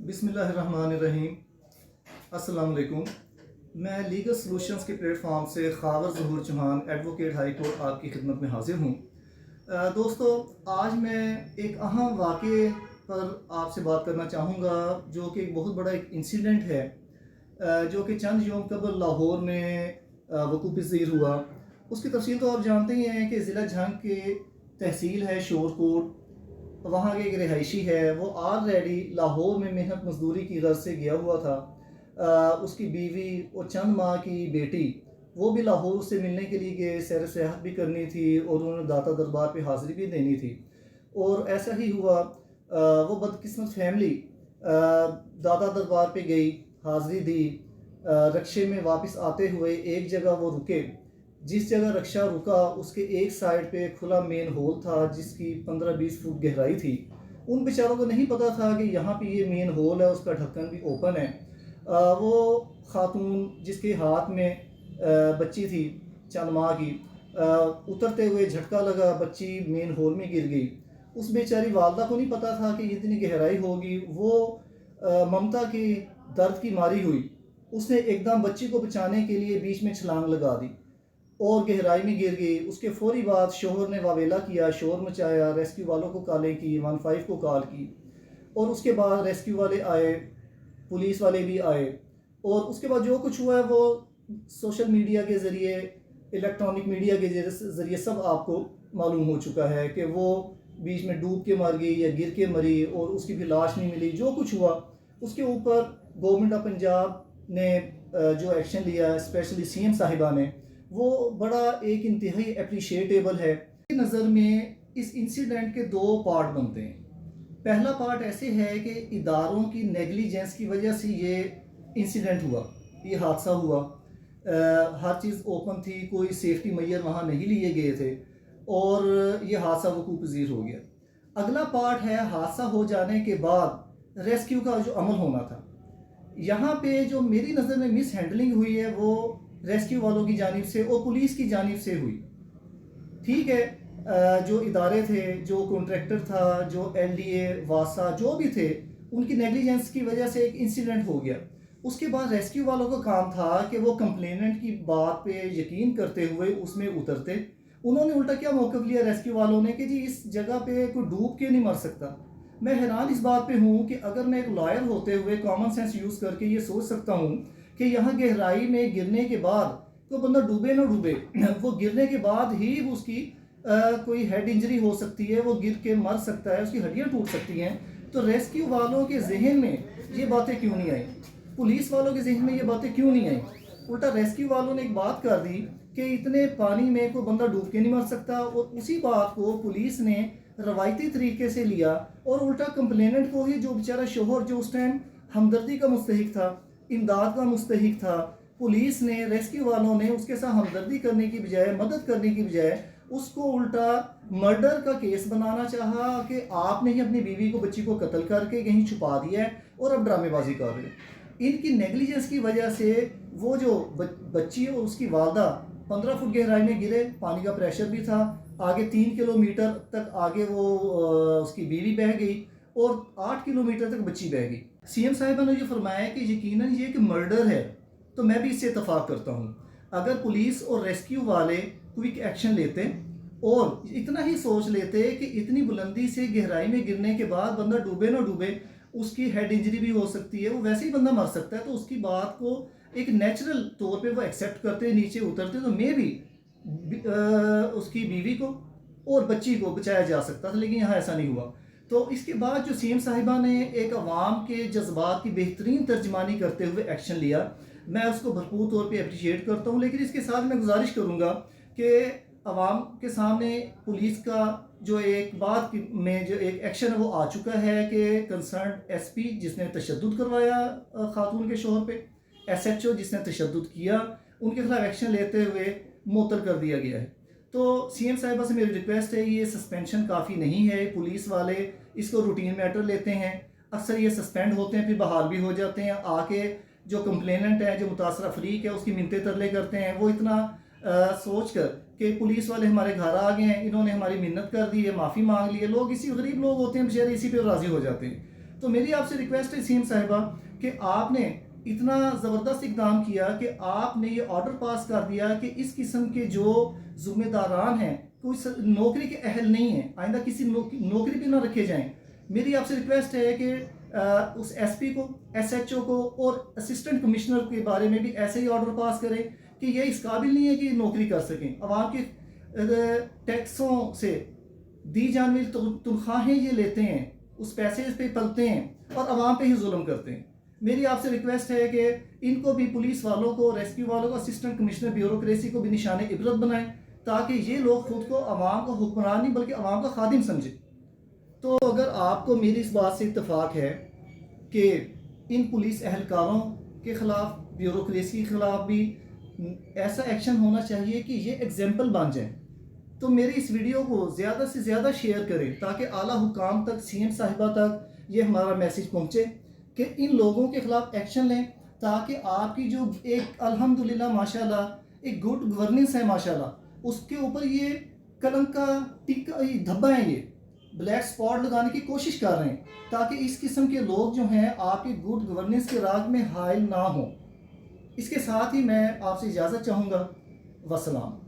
बिस्मिल्लाहिर्रहमानिर्रहीम। अस्सलाम वालेकुम। मैं लीगल सॉल्यूशंस के प्लेटफॉर्म से ख़ावर ज़हूर चौहान एडवोकेट हाई कोर्ट आपकी खिदमत में हाजिर हूँ। दोस्तों, आज मैं एक अहम वाक़े पर आपसे बात करना चाहूँगा जो कि एक बहुत बड़ा एक इंसिडेंट है, जो कि चंद यूम कबल लाहौर में वक़ूअ पज़ीर हुआ। उसकी तफसील तो आप जानते ही हैं कि ज़िला झंग के तहसील है शोरकोट, वहाँ के एक रिहायशी है, वो ऑलरेडी लाहौर में मेहनत मजदूरी की गर्ज से गया हुआ था। उसकी बीवी और चंद माह की बेटी वो भी लाहौर से मिलने के लिए गए, सैर सियाहत भी करनी थी और उन्होंने दाता दरबार पे हाज़िरी भी देनी थी। और ऐसा ही हुआ, वो बदकिस्मत फैमिली दाता दरबार पे गई, हाज़िरी दी। रक्शे में वापस आते हुए एक जगह वो रुके। जिस जगह रक्षा रुका उसके एक साइड पे खुला मेन होल था जिसकी 15-20 फुट गहराई थी। उन बेचारों को नहीं पता था कि यहाँ पे ये मेन होल है, उसका ढक्कन भी ओपन है। वो खातून जिसके हाथ में बच्ची थी चंद माह की, उतरते हुए झटका लगा, बच्ची मेन होल में गिर गई। उस बेचारी वालदा को नहीं पता था कि इतनी गहराई होगी। वो ममता की दर्द की मारी हुई, उसने एकदम बच्ची को बचाने के लिए बीच में छलांग लगा दी और गहराई में गिर गई। उसके फौरी बाद शोहर ने वावेला किया, शोर मचाया, रेस्क्यू वालों को कॉलें की, 15 को कॉल की। और उसके बाद रेस्क्यू वाले आए, पुलिस वाले भी आए। और उसके बाद जो कुछ हुआ है वो सोशल मीडिया के ज़रिए, इलेक्ट्रॉनिक मीडिया के ज़रिए सब आपको मालूम हो चुका है कि वो बीच में डूब के मर गई या गिर के मरी और उसकी भी लाश नहीं मिली। जो कुछ हुआ उसके ऊपर गवर्नमेंट ऑफ पंजाब ने जो एक्शन लिया, स्पेशली सीएम साहिबा ने, वो बड़ा एक इंतहाई अप्रिशिएटेबल है। मेरी नज़र में इस इंसिडेंट के दो पार्ट बनते हैं। पहला पार्ट ऐसे है कि इदारों की नेगलिजेंस की वजह से ये इंसिडेंट हुआ, ये हादसा हुआ। हर चीज़ ओपन थी, कोई सेफ्टी मेजर वहाँ नहीं लिए गए थे और ये हादसा वक़ूअ पज़ीर हो गया। अगला पार्ट है हादसा हो जाने के बाद रेस्क्यू का जो अमल होना था। यहाँ पे जो मेरी नज़र में मिस हैंडलिंग हुई है वो रेस्क्यू वालों की जानिब से और पुलिस की जानिब से हुई। ठीक है, जो इदारे थे, जो कॉन्ट्रैक्टर था, जो एलडीए वासा जो भी थे, उनकी नेग्लिजेंस की वजह से एक इंसिडेंट हो गया। उसके बाद रेस्क्यू वालों का काम था कि वो कंप्लेनेंट की बात पे यकीन करते हुए उसमें उतरते। उन्होंने उल्टा क्या मौक़िफ़ लिया रेस्क्यू वालों ने कि जी इस जगह पे कोई डूब के नहीं मर सकता। मैं हैरान इस बात पे हूँ कि अगर मैं एक लॉयर होते हुए कॉमन सेंस यूज़ करके ये सोच सकता हूँ कि यहाँ गहराई में गिरने के बाद तो बंदा डूबे ना डूबे, वो गिरने के बाद ही उसकी कोई हेड इंजरी हो सकती है, वो गिर के मर सकता है, उसकी हड्डियाँ टूट सकती हैं। तो रेस्क्यू वालों के जहन में ये बातें क्यों नहीं आई? पुलिस वालों के जहन में ये बातें क्यों नहीं आई? उल्टा रेस्क्यू वालों ने एक बात कर दी कि इतने पानी में कोई बंदा डूब के नहीं मर सकता, और उसी बात को पुलिस ने रवायती तरीके से लिया और उल्टा कंप्लेनेंट को ही, जो बेचारा शोहर जो उस टाइम हमदर्दी का मुस्तहिक था, इमदाद का मुस्तहिक था, पुलिस ने, रेस्क्यू वालों ने उसके साथ हमदर्दी करने की बजाय, मदद करने की बजाय उसको उल्टा मर्डर का केस बनाना चाहा कि आपने ही अपनी बीवी को, बच्ची को कत्ल करके कहीं छुपा दिया है और अब ड्रामेबाजी कर रहे हो। इनकी नेग्लिजेंस की वजह से वो जो बच्ची और उसकी वालदा 15 फुट गहराई में गिरे, पानी का प्रेशर भी था, आगे 3 किलोमीटर तक आगे वो उसकी बीवी बह गई और 8 किलोमीटर तक बच्ची बह गई। सीएम साहिबा ने जो फरमाया कि यकीनन ये कि मर्डर है, तो मैं भी इससे इत्तफाक करता हूँ। अगर पुलिस और रेस्क्यू वाले क्विक एक्शन लेते और इतना ही सोच लेते कि इतनी बुलंदी से गहराई में गिरने के बाद बंदा डूबे ना डूबे, उसकी हेड इंजरी भी हो सकती है, वो वैसे ही बंदा मर सकता है, तो उसकी बात को एक नेचुरल तौर पे वो एक्सेप्ट करते, नीचे उतरते, तो मे भी उसकी बीवी को और बच्ची को बचाया जा सकता था। लेकिन यहाँ ऐसा नहीं हुआ। तो इसके बाद जो सीएम साहिबा ने एक अवाम के जज्बात की बेहतरीन तर्जमानी करते हुए एक्शन लिया, मैं उसको भरपूर तौर पे अप्रिशिएट करता हूँ। लेकिन इसके साथ मैं गुजारिश करूँगा कि अवाम के सामने पुलिस का जो एक बात में जो एक एक्शन है वो आ चुका है कि कंसर्न एसपी जिसने तशद्दुद करवाया खातून के शोहर पे, एसएचओ जिसने तशद्दुद किया, उनके खिलाफ एक्शन लेते हुए मुअत्तल कर दिया गया है। तो सीएम साहिबा से मेरी रिक्वेस्ट है, ये सस्पेंशन काफ़ी नहीं है। पुलिस वाले इसको रूटीन मैटर लेते हैं, अक्सर ये सस्पेंड होते हैं फिर बहाल भी हो जाते हैं। आके जो कंप्लेनेंट है, जो मुतासरा फरीक है, उसकी मिन्नतें तरले करते हैं। वो इतना सोच कर कि पुलिस वाले हमारे घर आ गए हैं, इन्होंने हमारी मिन्नत कर दी है, माफ़ी मांग ली है, लोग इसी गरीब लोग होते हैं बेचारे, इसी पे राज़ी हो जाते हैं। تو میری آپ سے ریکویسٹ ہے سیم صاحبہ کہ آپ نے اتنا زبردست اقدام کیا کہ آپ نے یہ آرڈر پاس کر دیا کہ اس قسم کے جو ذمہ داران ہیں کوئی نوکری کے اہل نہیں ہیں، آئندہ کسی نوکری پہ نہ رکھے جائیں۔ میری آپ سے ریکویسٹ ہے کہ اس ایس پی کو، ایس ایچ او کو اور اسسٹنٹ کمشنر کے بارے میں بھی ایسے ہی آرڈر پاس کریں کہ یہ اس قابل نہیں ہے کہ نوکری کر سکیں۔ عوام کے ٹیکسوں سے دی جانے والی تنخواہیں یہ لیتے ہیں، اس پیسے پہ پلتے ہیں اور عوام پہ ہی ظلم کرتے ہیں۔ میری آپ سے ریکویسٹ ہے کہ ان کو بھی، پولیس والوں کو، ریسکیو والوں کو، اسسٹنٹ کمشنر بیوروکریسی کو بھی نشان عبرت بنائیں تاکہ یہ لوگ خود کو عوام کا حکمران نہیں بلکہ عوام کا خادم سمجھیں۔ تو اگر آپ کو میری اس بات سے اتفاق ہے کہ ان پولیس اہلکاروں کے خلاف، بیوروکریسی کے خلاف بھی ایسا ایکشن ہونا چاہیے کہ یہ ایگزامپل بن جائیں، تو میری اس ویڈیو کو زیادہ سے زیادہ شیئر کریں تاکہ اعلیٰ حکام تک، سی ایم صاحبہ تک یہ ہمارا میسیج پہنچے کہ ان لوگوں کے خلاف ایکشن لیں تاکہ آپ کی جو ایک الحمدللہ ماشاءاللہ ایک گڈ گورننس ہے ماشاءاللہ، اس کے اوپر یہ کلنک کا ٹکا، دھبا ہے، یہ بلیک سپاٹ لگانے کی کوشش کر رہے ہیں تاکہ اس قسم کے لوگ جو ہیں آپ کی گڈ گورننس کے راگ میں حائل نہ ہوں۔ اس کے ساتھ ہی میں آپ سے اجازت چاہوں گا۔ وسلام۔